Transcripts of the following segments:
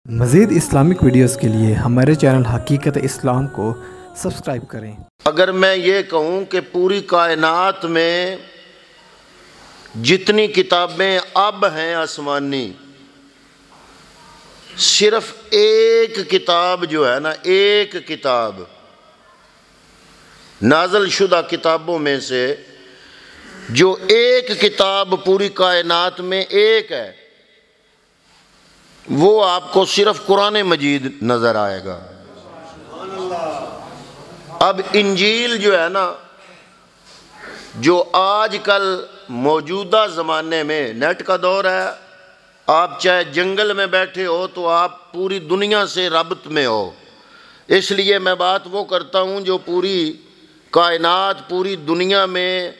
مزید Islamic videos کے لیے ہمارے چینل حقیقت اسلام کو سبسکرائب کریں۔ اگر میں یہ کہوں کہ پوری کائنات میں جتنی کتابیں اب ہیں آسمانی، صرف ایک کتاب جو ہے نا، ایک کتاب نازل شدہ کتابوں میں سے جو ایک کتاب پوری کائنات میں ایک ہے، وہ آپ کو صرف قرآن مجید نظر آئے گا۔ اب انجیل جو ہے نا، جو آج کل موجودہ زمانے میں نیٹ کا دور ہے، آپ چاہے جنگل میں بیٹھے ہو تو آپ پوری دنیا سے رابط میں ہو۔ اس لیے میں بات وہ کرتا ہوں جو پوری کائنات، پوری دنیا میں،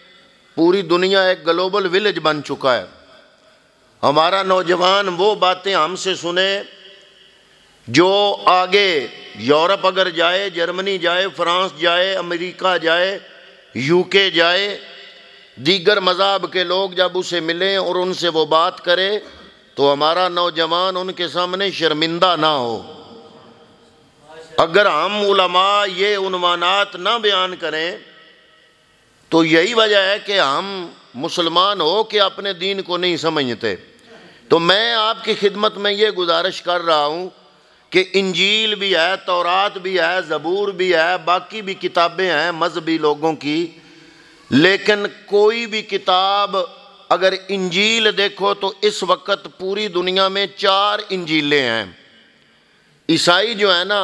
پوری دنیا ایک گلوبل ویلیج بن چکا ہے۔ ہمارا نوجوان وہ باتیں ہم سے سنے جو آگے یورپ اگر جائے، جرمنی جائے، فرانس جائے، امریکہ جائے، یو کے جائے، دیگر مذہب کے لوگ جب اسے ملیں اور ان سے وہ بات کرے تو ہمارا نوجوان ان کے سامنے شرمندہ نہ ہو۔ اگر ہم علماء یہ عنوانات نہ بیان کریں تو یہی وجہ ہے کہ ہم مسلمان ہو کہ اپنے دین کو نہیں سمجھتے۔ تو میں آپ کی خدمت میں یہ گزارش کر رہا ہوں کہ انجیل بھی ہے، تورات بھی ہے، زبور بھی ہے، باقی بھی کتابیں ہیں مذہبی لوگوں کی، لیکن کوئی بھی کتاب اگر انجیل دیکھو تو اس وقت پوری دنیا میں 4 انجیلیں ہیں۔ عیسائی جو ہے نا،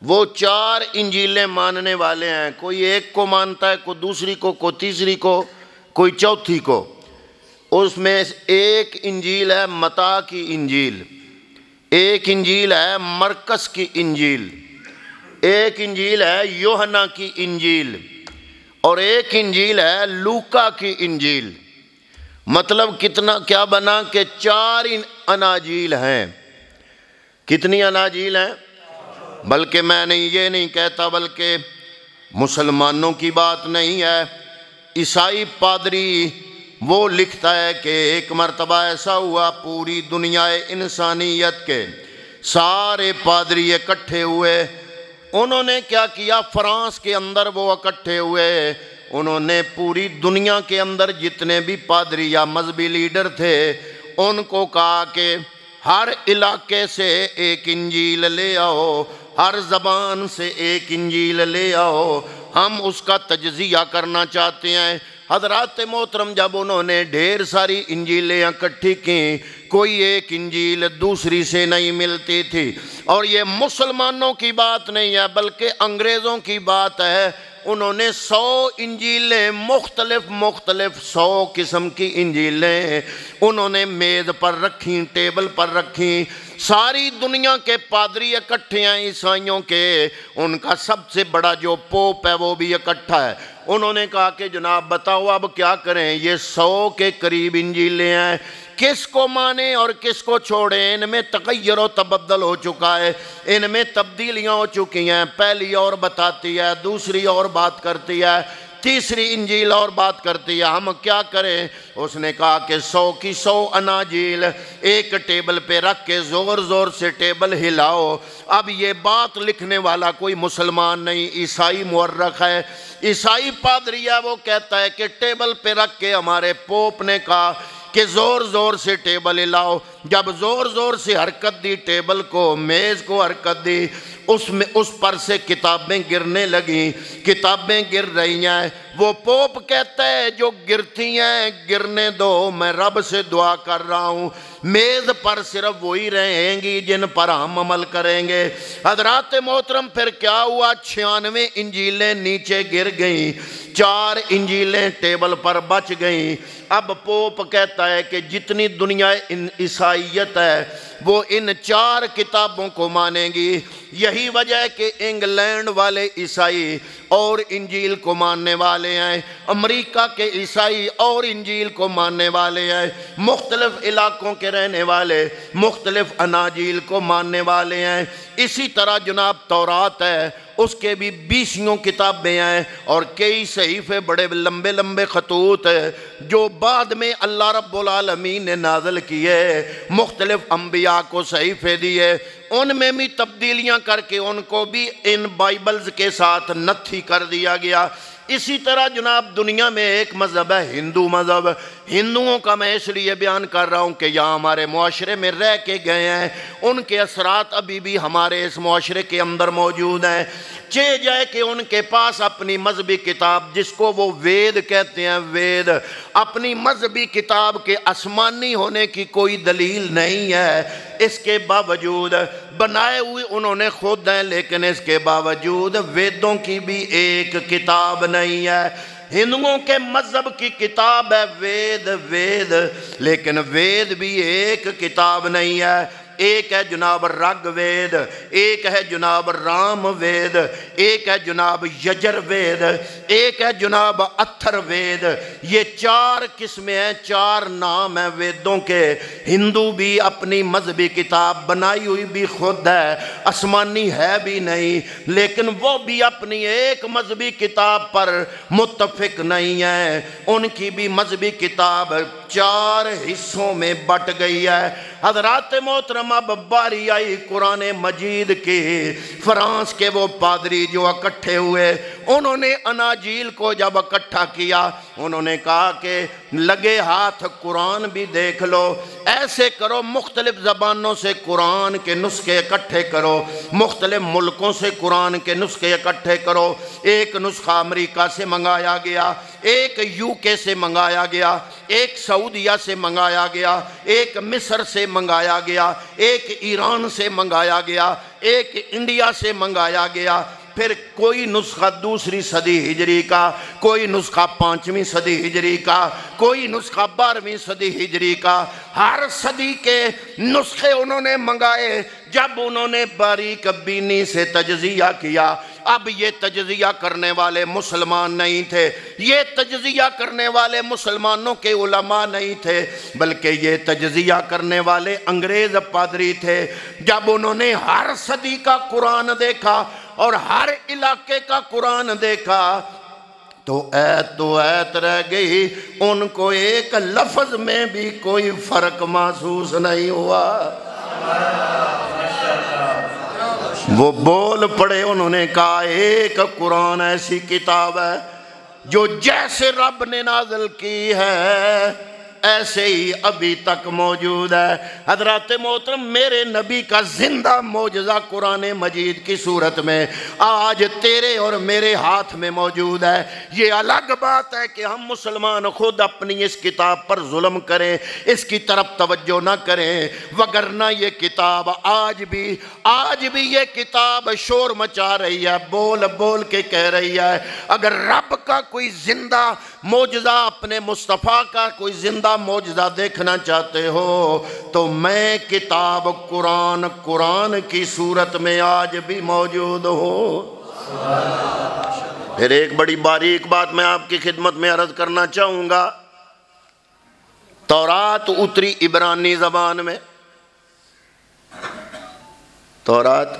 وہ 4 انجیلیں ماننے والے ہیں، کوئی ایک کو مانتا ہے، کوئی دوسری کو، کوئی تیسری کو، کوئی چوتھی کو۔ اس میں ایک انجیل ہے متی کی انجیل، ایک انجیل ہے مرکس کی انجیل، ایک انجیل ہے یوحنا کی انجیل، اور ایک انجیل ہے لوکا کی انجیل۔ مطلب کتنا کیا بنا کہ 4 اناجیل ہیں۔ کتنی اناجیل ہیں؟ بلکہ میں یہ نہیں کہتا، بلکہ مسلمانوں کی بات نہیں ہے۔ عیسائی پادری وہ لکھتا ہے کہ ایک مرتبہ ایسا ہوا، پوری دنیا انسانیت کے سارے پادری اکٹھے ہوئے۔ انہوں نے کیا کیا؟ فرانس کے اندر وہ اکٹھے ہوئے، انہوں نے پوری دنیا کے اندر جتنے بھی پادری یا مذہبی لیڈر تھے ان کو کہا کہ ہر علاقے سے ایک انجیل لے آؤ، ہر زبان سے ایک انجیل لے آؤ، ہم اس کا تجزیہ کرنا چاہتے ہیں۔ حضرات محترم، جب انہوں نے ڈھیر ساری انجیلیں اکٹھی کیں، کوئی ایک انجیل دوسری سے نہیں ملتی تھی۔ اور یہ مسلمانوں کی بات نہیں ہے بلکہ انگریزوں کی بات ہے۔ انہوں نے 100 انجیلیں، مختلف 100 قسم کی انجیلیں انہوں نے میز پر رکھیں، ٹیبل پر رکھیں۔ ساری دنیا کے پادری اکٹھے ہیں عیسائیوں کے، ان کا سب سے بڑا جو پوپ ہے وہ بھی اکٹھا ہے۔ انہوں نے کہا کہ جناب بتاؤ اب کیا کریں، یہ 100 کے قریب انجیلیں ہیں، کس کو مانیں اور کس کو چھوڑیں؟ ان میں تغیر و تبدل ہو چکا ہے، ان میں تبدیلیاں ہو چکی ہیں۔ پہلی اور بتاتی ہے، دوسری اور بات کرتی ہے، تیسری انجیل اور بات کرتی ہے، ہم کیا کریں؟ اس نے کہا کہ 100 کی 100 اناجیل ایک ٹیبل پہ رکھ کے زور زور سے ٹیبل ہلاؤ۔ اب یہ بات لکھنے والا کوئی مسلمان نہیں، عیسائی مورخ ہے، عیسائی پادری ہے، وہ کہتا ہے کہ ٹیبل پہ رکھ کے ہمارے پوپ نے کہا کہ زور زور سے ٹیبل ہلاؤ۔ جب زور زور سے حرکت دی، ٹیبل کو، میز کو حرکت دی، اس پر سے کتابیں گرنے لگیں، کتابیں گر رہی ہیں۔ وہ پوپ کہتا ہے جو گرتی ہیں گرنے دو، میں رب سے دعا کر رہا ہوں، میز پر صرف وہی رہیں گی جن پر ہم عمل کریں گے۔ حضرات محترم، پھر کیا ہوا؟ 96 انجیلیں نیچے گر گئیں، 4 انجیلیں ٹیبل پر بچ گئیں۔ اب پوپ کہتا ہے کہ جتنی دنیا عیسائیت ہے وہ ان 4 کتابوں کو مانیں گی۔ یہی وجہ ہے کہ انگلینڈ والے عیسائی اور انجیل کو ماننے والے ہیں، امریکہ کے عیسائی اور انجیل کو ماننے والے ہیں، مختلف علاقوں کے رہنے والے مختلف اناجیل کو ماننے والے ہیں۔ اسی طرح جناب تورات ہے، اس کے بھی 20 کتابیں ہیں اور کئی صحیفے بڑے لمبے لمبے خطوط ہیں جو بعد میں اللہ رب العالمین نے نازل کیے، مختلف انبیاء کو صحیفے دیے، ان میں بھی تبدیلیاں کر کے ان کو بھی ان بائبلز کے ساتھ نتھی کر دیا گیا۔ اسی طرح جناب دنیا میں ایک مذہب ہے ہندو مذہب، ہندوؤں کا میں اس لیے بیان کر رہا ہوں کہ یہاں ہمارے معاشرے میں رہ کے گئے ہیں، ان کے اثرات ابھی بھی ہمارے اس معاشرے کے اندر موجود ہیں۔ چہ جائے کہ ان کے پاس اپنی مذہبی کتاب جس کو وہ وید کہتے ہیں، وید، اپنی مذہبی کتاب کے آسمانی ہونے کی کوئی دلیل نہیں ہے، اس کے باوجود بنائے ہوئے انہوں نے خود ہیں، لیکن اس کے باوجود ویدوں کی بھی ایک کتاب نہیں ہے۔ ہندوؤں کے مذہب کی کتاب ہے وید، لیکن وید بھی ایک کتاب نہیں ہے۔ ایک ہے جناب رگ وید، ایک ہے جناب رام وید، ایک ہے جناب یجر وید، ایک ہے جناب اتھر وید۔ یہ 4 قسمیں ہیں، 4 نام ہیں ویدوں کے۔ ہندو بھی اپنی مذہبی کتاب بنائی ہوئی بھی خود ہے، آسمانی ہے بھی نہیں، لیکن وہ بھی اپنی ایک مذہبی کتاب پر متفق نہیں ہے۔ ان کی بھی مذہبی کتاب 4 حصوں میں بٹ گئی ہے۔ حضرات محترم اب باری آئی قرآن مجید کی، فرانس کے وہ پادری جو اکٹھے ہوئے، انہوں نے اناجیل کو جب اکٹھا کیا، انہوں نے کہا کہ لگے ہاتھ قرآن بھی دیکھ لو، ایسے کرو مختلف زبانوں سے قرآن کے نسخے اکٹھے کرو، مختلف ملکوں سے قرآن کے نسخے اکٹھے کرو۔ ایک نسخہ امریکہ سے منگایا گیا، ایک UK سے منگایا گیا، ایک سعودیہ سے منگایا گیا، ایک مصر سے منگایا گیا، ایک ایران سے منگایا گیا، ایک انڈیا سے منگایا گیا، پھر کوئی نسخہ 2 صدی ہجری کا، کوئی نسخہ 5ویں صدی ہجری کا، کوئی نسخہ 12ویں صدی ہجری کا۔ ہر صدی کے نسخے انہوں نے منگائے۔ جب انہوں نے باریک بینی سے تجزیہ کیا، اب یہ تجزیہ کرنے والے مسلمان نہیں تھے، یہ تجزیہ کرنے والے مسلمانوں کے علماء نہیں تھے، بلکہ یہ تجزیہ کرنے والے انگریز پادری تھے۔ جب انہوں نے ہر صدی کا قرآن دیکھا اور ہر علاقے کا قرآن دیکھا تو ایت رہ گئی، ان کو ایک لفظ میں بھی کوئی فرق محسوس نہیں ہوا۔ وہ بول پڑے، انہوں نے کہا ایک قرآن ایسی کتاب ہے جو جیسے رب نے نازل کی ہے ایسے ہی ابھی تک موجود ہے۔ حضرات محترم، میرے نبی کا زندہ معجزہ قرآن مجید کی صورت میں آج تیرے اور میرے ہاتھ میں موجود ہے۔ یہ الگ بات ہے کہ ہم مسلمان خود اپنی اس کتاب پر ظلم کریں، اس کی طرف توجہ نہ کریں، وگرنہ یہ کتاب آج بھی یہ کتاب شور مچا رہی ہے، بول بول کے کہہ رہی ہے اگر رب کا کوئی زندہ معجزہ، اپنے مصطفیٰ کا کوئی زندہ معجزہ دیکھنا چاہتے ہو تو میں کتاب قرآن کی صورت میں آج بھی موجود ہوں۔ پھر ایک بڑی باریک بات میں آپ کی خدمت میں عرض کرنا چاہوں گا۔ تورات اتری عبرانی زبان میں، تورات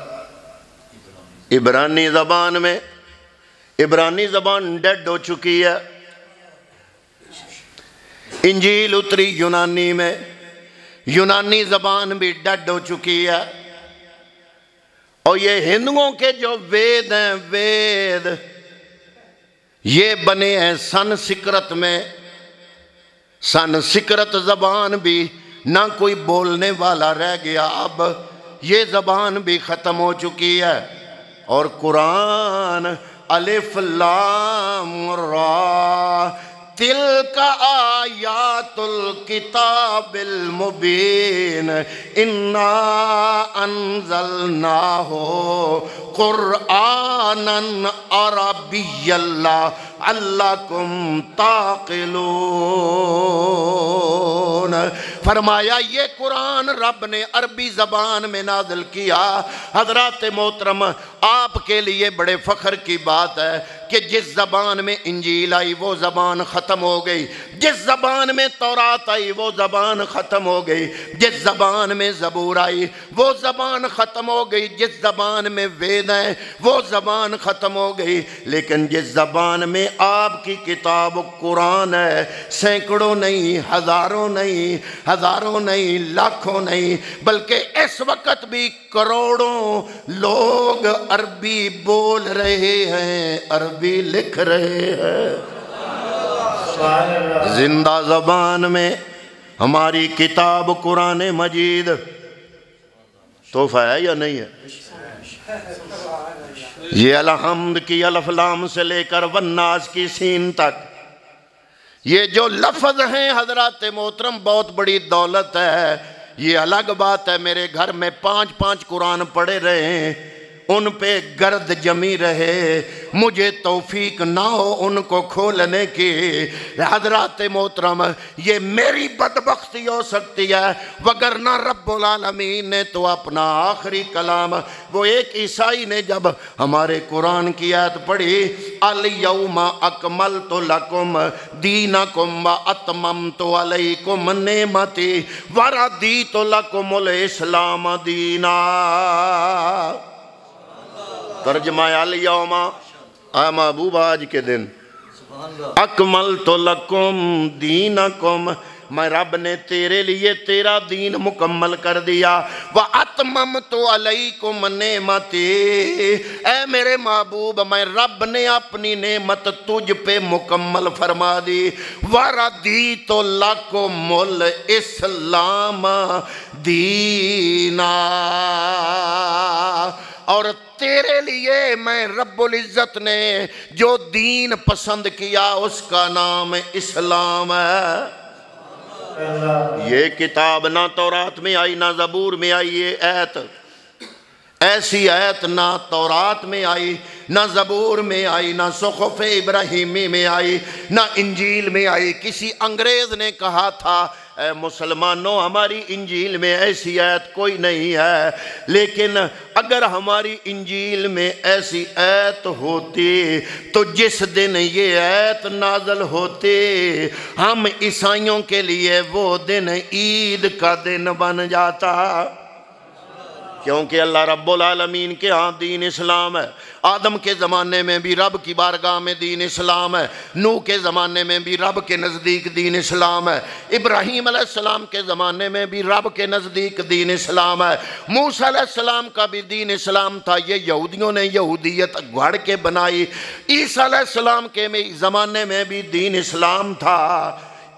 عبرانی زبان میں، عبرانی زبان ڈیڈ ہو چکی ہے۔ انجیل اتری یونانی میں، یونانی زبان بھی ڈیڈ ہو چکی ہے۔ اور یہ ہندوؤں کے جو وید ہیں، وید یہ بنے ہیں سنسکرت میں۔ سنسکرت زبان بھی نہ کوئی بولنے والا رہ گیا، اب یہ زبان بھی ختم ہو چکی ہے۔ اور قرآن الف لام را تلک آیات الکتاب المبین انا انزلناہ قرآنا عربیا لعلکم تعقلون۔ فرمایا یہ قرآن رب نے عربی زبان میں نازل کیا۔ حضرات محترم، آپ کے لیے بڑے فخر کی بات ہے کہ جس زبان میں انجیل آئی وہ زبان ختم ہو گئی، جس زبان میں تورات آئی وہ زبان ختم ہو گئی، جس زبان میں زبور آئی وہ زبان ختم ہو گئی، جس زبان میں وید ہے وہ زبان ختم ہو گئی، لیکن جس زبان میں آپ کی کتاب قرآن ہے، سینکڑوں نہیں، ہزاروں نہیں، لاکھوں نہیں، بلکہ اس وقت بھی کروڑوں لوگ عربی بول رہے ہیں، عربی لکھ رہے ہیں۔ زندہ زبان میں ہماری کتاب قرآن مجید تحفہ ہے یا نہیں ہے؟ یہ الحمد کی الف لام سے لے کر والناس کی سین تک یہ جو لفظ ہیں حضرات محترم بہت بڑی دولت ہے۔ یہ الگ بات ہے میرے گھر میں 5 قرآن پڑھے رہے ہیں، ان پہ گرد جمی رہے، مجھے توفیق نہ ہو ان کو کھولنے کی۔ حضرات محترم یہ میری بدبختی ہو سکتی ہے، وگرنہ رب العالمین نے تو اپنا آخری کلام، وہ ایک عیسائی نے جب ہمارے قرآن کی آیت پڑھی الیوم اکملت لکم دینکم واتممت علیکم نعمتی ورضیت لکم الاسلام دینا، ترجمہ الیوم محبوب آج کے دن اکملت لکم دینکم، میں رب نے تیرے لیے تیرا دین مکمل کر دیا، وَأَتْمَمْتُ عَلَيْكُمْ نِعْمَتِي، اے میرے محبوب میں رب نے اپنی نعمت تجھ پہ مکمل فرما دی، وَرَضِيتُ لَكُمُ الْإِسْلَامَ دِينًا، اور تیرے لیے میں رب العزت نے جو دین پسند کیا اس کا نام اسلام ہے۔ یہ کتاب نہ تورات میں آئی نہ زبور میں آئی، یہ آیت ایسی آیت نہ تورات میں آئی نہ زبور میں آئی نہ صحف ابراہیمی میں آئی نہ انجیل میں آئی۔ کسی انگریز نے کہا تھا اے مسلمانوں ہماری انجیل میں ایسی آیت کوئی نہیں ہے، لیکن اگر ہماری انجیل میں ایسی آیت ہوتی تو جس دن یہ آیت نازل ہوتی ہم عیسائیوں کے لیے وہ دن عید کا دن بن جاتا، کیونکہ اللہ رب العالمین کے ہاں دین اسلام ہے۔ آدم کے زمانے میں بھی رب کی بارگاہ میں دین اسلام ہے، نوح کے زمانے میں بھی رب کے نزدیک دین اسلام ہے، ابراہیم علیہ السلام کے زمانے میں بھی رب کے نزدیک دین اسلام ہے، موسیٰ علیہ السلام کا بھی دین اسلام تھا، یہ یہودیوں نے یہودیت گھڑ کے بنائی۔ عیسیٰ علیہ السلام کے زمانے میں بھی دین اسلام تھا،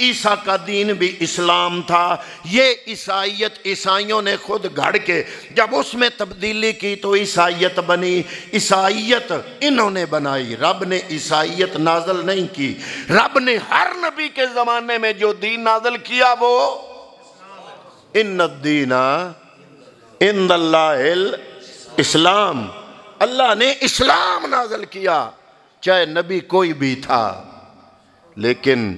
عیسیٰ کا دین بھی اسلام تھا۔ یہ عیسائیت عیسائیوں نے خود گھڑ کے جب اس میں تبدیلی کی تو عیسائیت بنی، عیسائیت انہوں نے بنائی، رب نے عیسائیت نازل نہیں کی۔ رب نے ہر نبی کے زمانے میں جو دین نازل کیا وہ ان الدین عند اللہ الاسلام، اللہ نے اسلام نازل کیا چاہے نبی کوئی بھی تھا۔ لیکن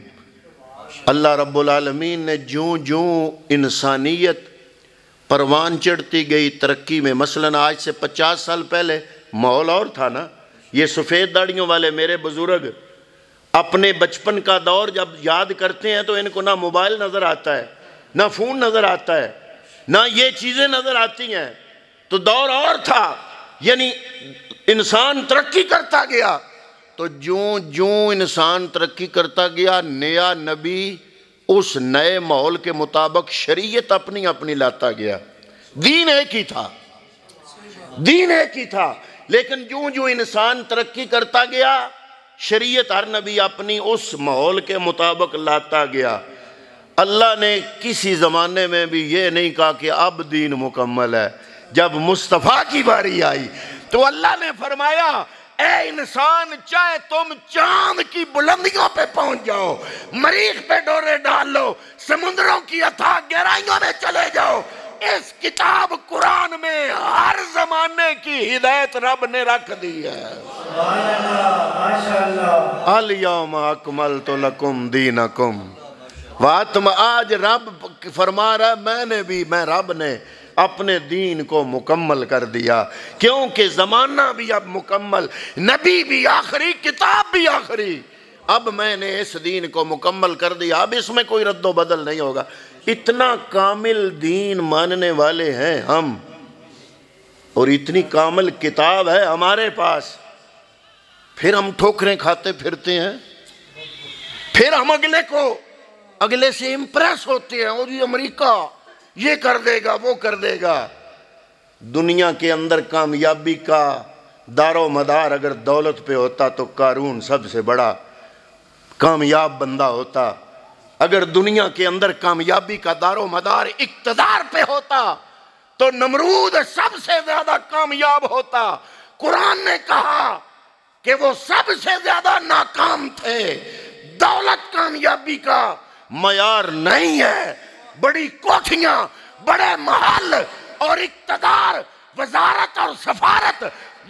اللہ رب العالمین نے جوں انسانیت پروان چڑھتی گئی ترقی میں، مثلاً آج سے 50 سال پہلے ماحول اور تھا نا۔ یہ سفید داڑھیوں والے میرے بزرگ اپنے بچپن کا دور جب یاد کرتے ہیں تو ان کو نہ موبائل نظر آتا ہے، نہ فون نظر آتا ہے، نہ یہ چیزیں نظر آتی ہیں، تو دور اور تھا، یعنی انسان ترقی کرتا گیا تو جوں انسان ترقی کرتا گیا نیا نبی اس نئے ماحول کے مطابق شریعت اپنی لاتا گیا۔ دین ایک ہی تھا، لیکن جوں انسان ترقی کرتا گیا شریعت ہر نبی اپنی اس ماحول کے مطابق لاتا گیا۔ اللہ نے کسی زمانے میں بھی یہ نہیں کہا کہ اب دین مکمل ہے۔ جب مصطفیٰ کی باری آئی تو اللہ نے فرمایا اے انسان چاہے تم چاند کی بلندیوں پہ پہنچ جاؤ، مریخ پہ ڈورے ڈال لو، سمندروں کی اتھاہ گہرائیوں میں چلے جاؤ، اس کتاب قرآن میں ہر زمانے کی ہدایت رب نے رکھ دی ہے۔ الیوم اکملت لکم دینکم، آج رب فرما رہا ہے میں رب نے اپنے دین کو مکمل کر دیا، کیونکہ زمانہ بھی اب مکمل، نبی بھی آخری، کتاب بھی آخری، اب میں نے اس دین کو مکمل کر دیا، اب اس میں کوئی رد و بدل نہیں ہوگا۔ اتنا کامل دین ماننے والے ہیں ہم، اور اتنی کامل کتاب ہے ہمارے پاس، پھر ہم ٹھوکریں کھاتے پھرتے ہیں، پھر ہم اگلے سے امپریس ہوتے ہیں، اور یہ امریکہ یہ کر دے گا وہ کر دے گا۔ دنیا کے اندر کامیابی کا دار و مدار اگر دولت پہ ہوتا تو قارون سب سے بڑا کامیاب بندہ ہوتا، اگر دنیا کے اندر کامیابی کا دار و مدار اقتدار پہ ہوتا تو نمرود سب سے زیادہ کامیاب ہوتا۔ قرآن نے کہا کہ وہ سب سے زیادہ ناکام تھے۔ دولت کامیابی کا معیار نہیں ہے، بڑی کوٹھیاں، بڑے محل اور اقتدار، وزارت اور سفارت،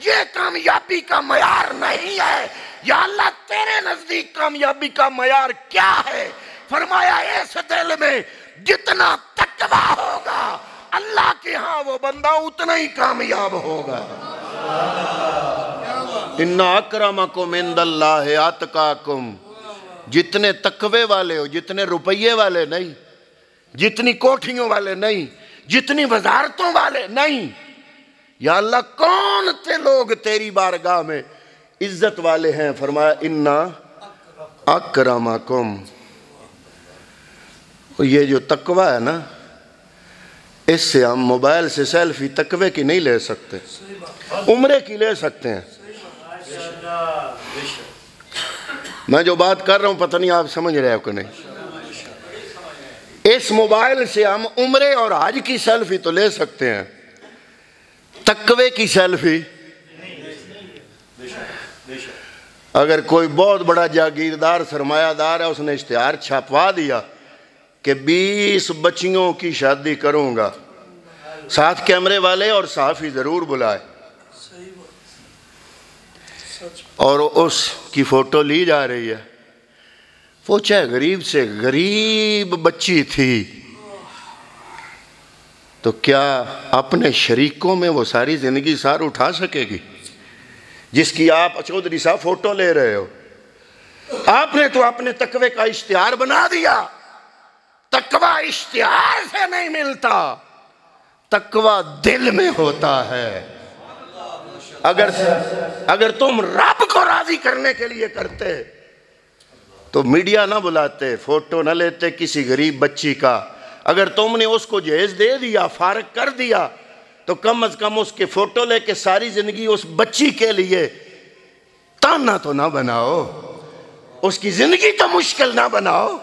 یہ کامیابی کا معیار نہیں ہے۔ یا اللہ تیرے نزدیک کامیابی کا معیار کیا ہے؟ فرمایا اس دل میں جتنا تقویٰ ہوگا اللہ کے ہاں وہ بندہ اتنا ہی کامیاب ہوگا۔ ان اکرمکم عند اللہ اتقاکم، جتنے تقوی والے ہو، جتنے روپیے والے نہیں، جتنی کوٹھیوں والے نہیں، جتنی وزارتوں والے نہیں، یا اللہ کون تھے لوگ تیری بارگاہ میں عزت والے ہیں؟ فرمایا ان اکرمکم۔ یہ جو تقوی ہے نا، اس سے ہم موبائل سے سیلفی تقوی کی نہیں لے سکتے، عمرے کی لے سکتے ہیں۔ میں جو بات کر رہا ہوں پتہ نہیں آپ سمجھ رہے ہو کہ نہیں۔ اس موبائل سے ہم عمرے اور حج کی سیلفی تو لے سکتے ہیں، تقوی کی سیلفی اگر کوئی بہت بڑا جاگیردار سرمایہ دار ہے، اس نے اشتہار چھپوا دیا کہ 20 بچیوں کی شادی کروں گا، ساتھ کیمرے والے اور صحافی ضرور بلائے، اور اس کی فوٹو لی جا رہی ہے، وہ چاہے غریب سے غریب بچی تھی، تو کیا اپنے شریکوں میں وہ ساری زندگی سار اٹھا سکے گی جس کی آپ چودھری صاحب فوٹو لے رہے ہو؟ آپ نے تو اپنے تقوی کا اشتہار بنا دیا۔ تقوی اشتہار سے نہیں ملتا، تقوی دل میں ہوتا ہے۔ اگر تم رب کو راضی کرنے کے لیے کرتے تو میڈیا نہ بلاتے، فوٹو نہ لیتے کسی غریب بچی کا۔ اگر تم نے اس کو جہیز دے دیا، فارغ کر دیا، تو کم از کم اس کے فوٹو لے کے ساری زندگی اس بچی کے لیے تانا تو نہ بناؤ، اس کی زندگی تو مشکل نہ بناؤ۔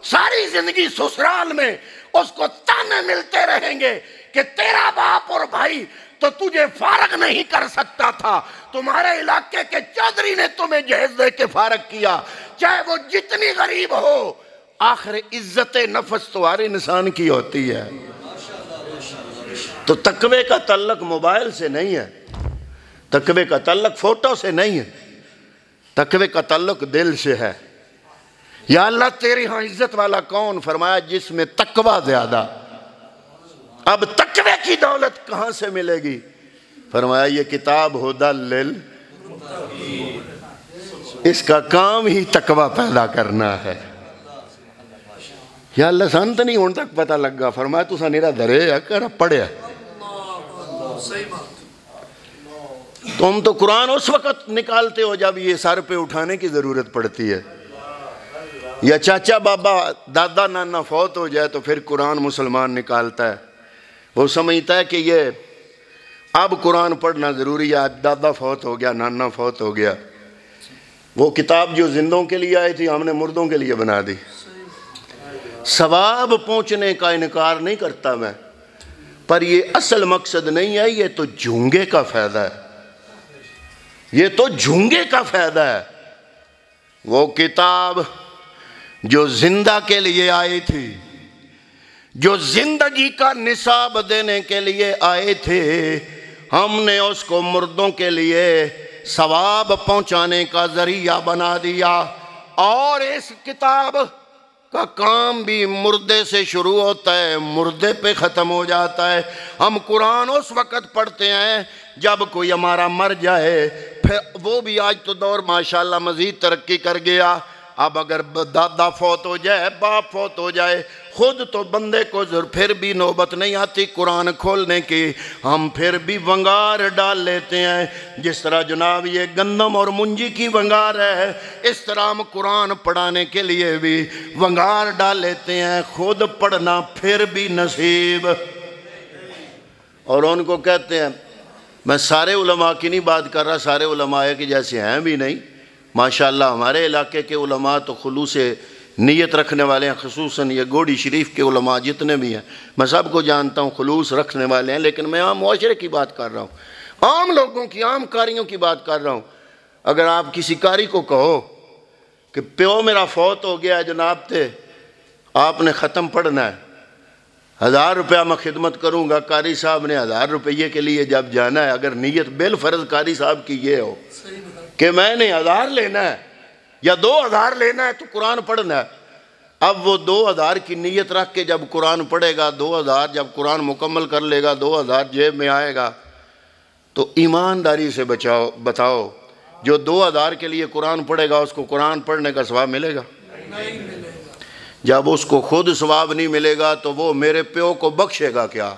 ساری زندگی سسرال میں اس کو تانے ملتے رہیں گے کہ تیرا باپ اور بھائی تو تجھے فارغ نہیں کر سکتا تھا، تمہارے علاقے کے چودھری نے تمہیں جہیز دے کے فارغ کیا، چاہے وہ جتنی غریب ہو۔ آخر عزت نفس تو ہر انسان کی ہوتی ہے۔ تو تقوی کا تعلق موبائل سے نہیں ہے، تقوی کا تعلق فوٹو سے نہیں ہے، تقوی کا تعلق دل سے ہے۔ یا اللہ تیرے ہاں عزت والا کون؟ فرمایا جس میں تقوی زیادہ۔ اب تقوی کی دولت کہاں سے ملے گی؟ فرمایا یہ کتاب ہدی اس کا کام ہی تقوی پیدا کرنا ہے۔ یا اللہ سانت نہیں ہون تک پتہ لگا، فرمایا تو سانیرہ درے ہے کر پڑھے۔ تم تو قرآن اس وقت نکالتے ہو جب یہ سر پہ اٹھانے کی ضرورت پڑتی ہے، یا چاچا بابا دادا نانا فوت ہو جائے تو پھر قرآن مسلمان نکالتا ہے۔ وہ سمجھتا ہے کہ یہ اب قرآن پڑھنا ضروری ہے، دادا فوت ہو گیا، نانا فوت ہو گیا۔ وہ کتاب جو زندوں کے لیے آئی تھی ہم نے مردوں کے لیے بنا دی۔ ثواب پہنچنے کا انکار نہیں کرتا میں، پر یہ اصل مقصد نہیں ہے، یہ تو جھونگے کا فائدہ ہے، یہ تو جھونگے کا فائدہ ہے۔ وہ کتاب جو زندہ کے لیے آئی تھی، جو زندگی کا نصاب دینے کے لیے آئے تھے، ہم نے اس کو مردوں کے لیے ثواب پہنچانے کا ذریعہ بنا دیا۔ اور اس کتاب کا کام بھی مردے سے شروع ہوتا ہے، مردے پہ ختم ہو جاتا ہے۔ ہم قرآن اس وقت پڑھتے ہیں جب کوئی ہمارا مر جائے، پھر وہ بھی آج تو دور ماشاءاللہ مزید ترقی کر گیا، اب اگر دادا فوت ہو جائے، باپ فوت ہو جائے، خود تو بندے کو پھر بھی نوبت نہیں آتی قرآن کھولنے کی، ہم پھر بھی ونگار ڈال لیتے ہیں۔ جس طرح جناب یہ گندم اور منجی کی ونگار ہے، اس طرح ہم قرآن پڑھانے کے لیے بھی ونگار ڈال لیتے ہیں، خود پڑھنا پھر بھی نصیب۔ اور ان کو کہتے ہیں، میں سارے علماء کی نہیں بات کر رہا، سارے علماء کی جیسے ہیں بھی نہیں، ماشاءاللہ ہمارے علاقے کے علماء تو خلوص نیت رکھنے والے ہیں، خصوصاً یہ گوڑی شریف کے علماء جتنے بھی ہیں، میں سب کو جانتا ہوں خلوص رکھنے والے ہیں، لیکن میں عام معاشرے کی بات کر رہا ہوں، عام لوگوں کی، عام قاریوں کی بات کر رہا ہوں۔ اگر آپ کسی قاری کو کہو کہ پیو میرا فوت ہو گیا ہے جناب تے، آپ نے ختم پڑھنا ہے، 1000 روپیہ میں خدمت کروں گا، قاری صاحب نے 1000 روپیے کے لیے جب جانا ہے، اگر نیت بالفرض قاری صاحب کی یہ ہو کہ میں نے 1000 لینا ہے یا 2000 لینا ہے تو قرآن پڑھنا ہے، اب وہ 2000 کی نیت رکھ کے جب قرآن پڑھے گا، 2000 جب قرآن مکمل کر لے گا، 2000 جیب میں آئے گا، تو ایمانداری سے بتاؤ جو 2000 کے لیے قرآن پڑھے گا اس کو قرآن پڑھنے کا ثواب ملے گا؟ نہیں ملے گا۔ جب اس کو خود ثواب نہیں ملے گا تو وہ میرے پیو کو بخشے گا کیا؟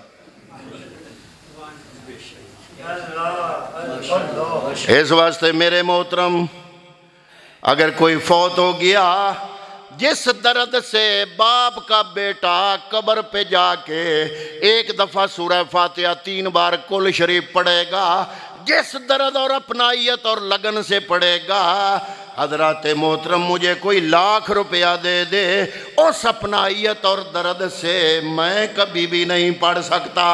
اس واسطے میرے محترم، اگر کوئی فوت ہو گیا، جس درد سے باپ کا بیٹا قبر پہ جا کے ایک دفعہ سورہ فاتحہ 3 بار کل شریف پڑھے گا، جس درد اور اپنائیت اور لگن سے پڑھے گا، حضرات محترم مجھے کوئی 1,00,000 روپیہ دے دے، اس اپنائیت اور درد سے میں کبھی بھی نہیں پڑھ سکتا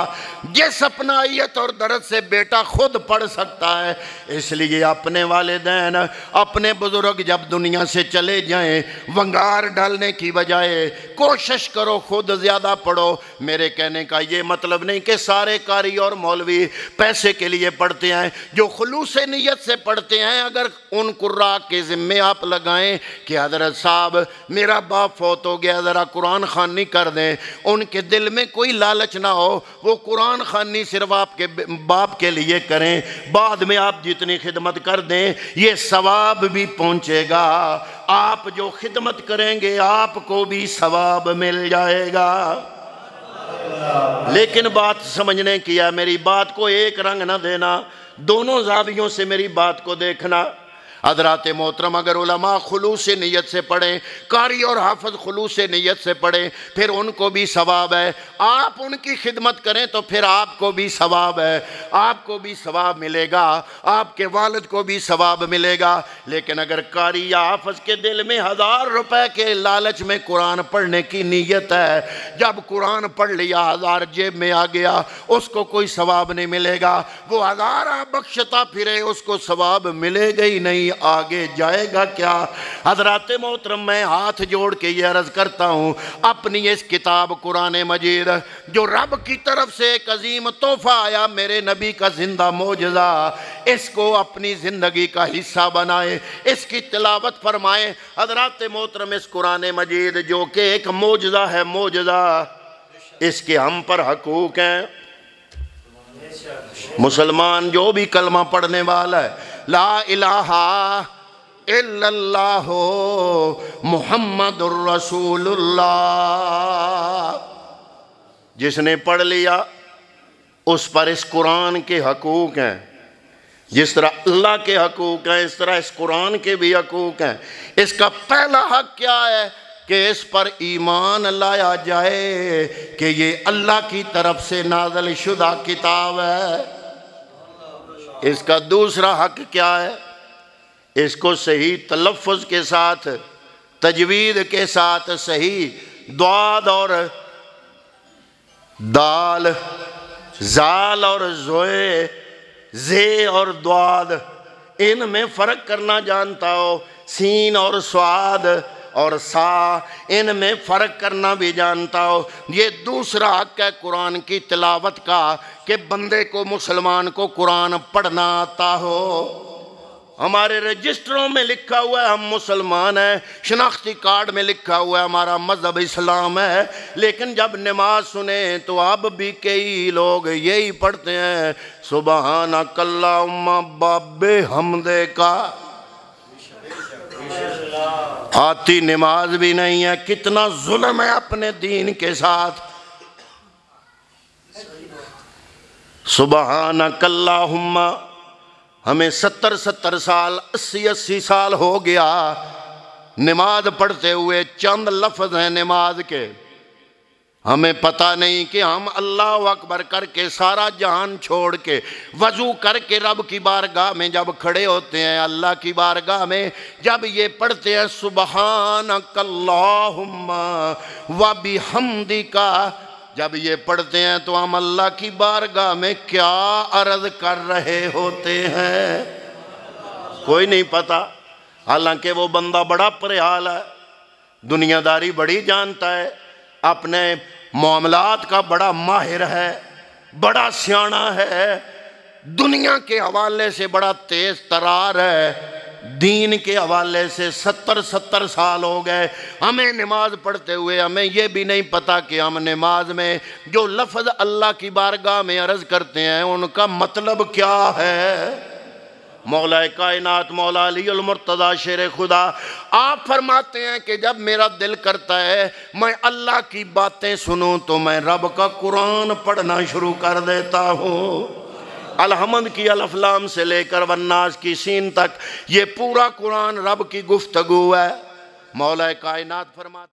جس اپنائیت اور درد سے بیٹا خود پڑھ سکتا ہے۔ اس لیے اپنے والدین، اپنے بزرگ جب دنیا سے چلے جائیں، ونگار ڈالنے کی بجائے کوشش کرو خود زیادہ پڑھو۔ میرے کہنے کا یہ مطلب نہیں کہ سارے قاری اور مولوی پیسے کے لیے پڑھتے ہیں، جو خلوص نیت سے پڑھتے ہیں، اگر ان قراء کے ذمے آپ لگائیں کہ حضرت صاحب میرا باپ فوت ہو گیا، ذرا قرآن خوانی کر دیں، ان کے دل میں کوئی لالچ نہ ہو، وہ قرآن خوانی صرف آپ کے باپ کے لیے کریں، بعد میں آپ جتنی خدمت کر دیں یہ ثواب بھی پہنچے گا، آپ جو خدمت کریں گے آپ کو بھی ثواب مل جائے گا۔ لیکن بات سمجھنے کی ہے، میری بات کو ایک رنگ نہ دینا، دونوں زاویوں سے میری بات کو دیکھنا۔ حضرات محترم اگر علماء خلوص نیت سے پڑھیں، قاری اور حافظ خلوص نیت سے پڑھیں، پھر ان کو بھی ثواب ہے، آپ ان کی خدمت کریں تو پھر آپ کو بھی ثواب ہے، آپ کو بھی ثواب ملے گا، آپ کے والد کو بھی ثواب ملے گا۔ لیکن اگر قاری یا حافظ کے دل میں 1000 روپے کے لالچ میں قرآن پڑھنے کی نیت ہے، جب قرآن پڑھ لیا 1000 جیب میں آ گیا، اس کو کوئی ثواب نہیں ملے گا، وہ 1000 بخشتا پھرے، اس کو ثواب ملے گا ہی نہیں، آگے جائے گا کیا؟ حضرات محترم میں ہاتھ جوڑ کے یہ عرض کرتا ہوں، اپنی اس کتاب قرآن مجید جو رب کی طرف سے ایک عظیم تحفہ آیا، میرے نبی کا زندہ معجزہ، اس کو اپنی زندگی کا حصہ بنائیں، اس کی تلاوت فرمائیں۔ حضرات محترم اس قرآن مجید جو کہ ایک معجزہ ہے، معجزہ، اس کے ہم پر حقوق ہیں۔ مسلمان جو بھی کلمہ پڑھنے والا ہے، لا الہ الا اللہ محمد الرسول اللہ، جس نے پڑھ لیا اس پر اس قرآن کے حقوق ہیں، جس طرح اللہ کے حقوق ہیں اس طرح اس قرآن کے بھی حقوق ہیں۔ اس کا پہلا حق کیا ہے کہ اس پر ایمان لایا جائے کہ یہ اللہ کی طرف سے نازل شدہ کتاب ہے۔ اس کا دوسرا حق کیا ہے؟ اس کو صحیح تلفظ کے ساتھ، تجوید کے ساتھ، صحیح ضاد اور دال، زال اور زوئے، زے اور ضاد، ان میں فرق کرنا جانتا ہو، سین اور سواد اور سا، ان میں فرق کرنا بھی جانتا ہو۔ یہ دوسرا حق ہے قرآن کی تلاوت کا کہ بندے کو، مسلمان کو قرآن پڑھنا آتا ہو۔ ہمارے رجسٹروں میں لکھا ہوا ہے ہم مسلمان ہیں، شناختی کارڈ میں لکھا ہوا ہے ہمارا مذہب اسلام ہے، لیکن جب نماز سنیں تو اب بھی کئی لوگ یہی پڑھتے ہیں سبحانک اللہم بحمدے کا، آتی نماز بھی نہیں ہے۔ کتنا ظلم ہے اپنے دین کے ساتھ۔ سبحانک اللہم، ہمیں 70 سال 80 سال ہو گیا نماز پڑھتے ہوئے، چند لفظ ہیں نماز کے، ہمیں پتہ نہیں کہ ہم اللہ اکبر کر کے سارا جہان چھوڑ کے وضو کر کے رب کی بارگاہ میں جب کھڑے ہوتے ہیں، اللہ کی بارگاہ میں جب یہ پڑھتے ہیں سبحانک اللہم و بحمدک، جب یہ پڑھتے ہیں تو ہم اللہ کی بارگاہ میں کیا عرض کر رہے ہوتے ہیں کوئی نہیں پتا۔ حالانکہ وہ بندہ بڑا پرحال ہے، دنیا داری بڑی جانتا ہے، اپنے معاملات کا بڑا ماہر ہے، بڑا سیاںا ہے، دنیا کے حوالے سے بڑا تیز ترار ہے، دین کے حوالے سے 70 سال ہو گئے ہمیں نماز پڑھتے ہوئے، ہمیں یہ بھی نہیں پتا کہ ہم نماز میں جو لفظ اللہ کی بارگاہ میں عرض کرتے ہیں ان کا مطلب کیا ہے۔ مولا کائنات مولا علی المرتضی شیر خدا آپ فرماتے ہیں کہ جب میرا دل کرتا ہے میں اللہ کی باتیں سنوں تو میں رب کا قرآن پڑھنا شروع کر دیتا ہوں۔ الحمد کی الف لام سے لے کر والناس کی سین تک یہ پورا قرآن رب کی گفتگو ہے۔ مولا کائنات فرماتے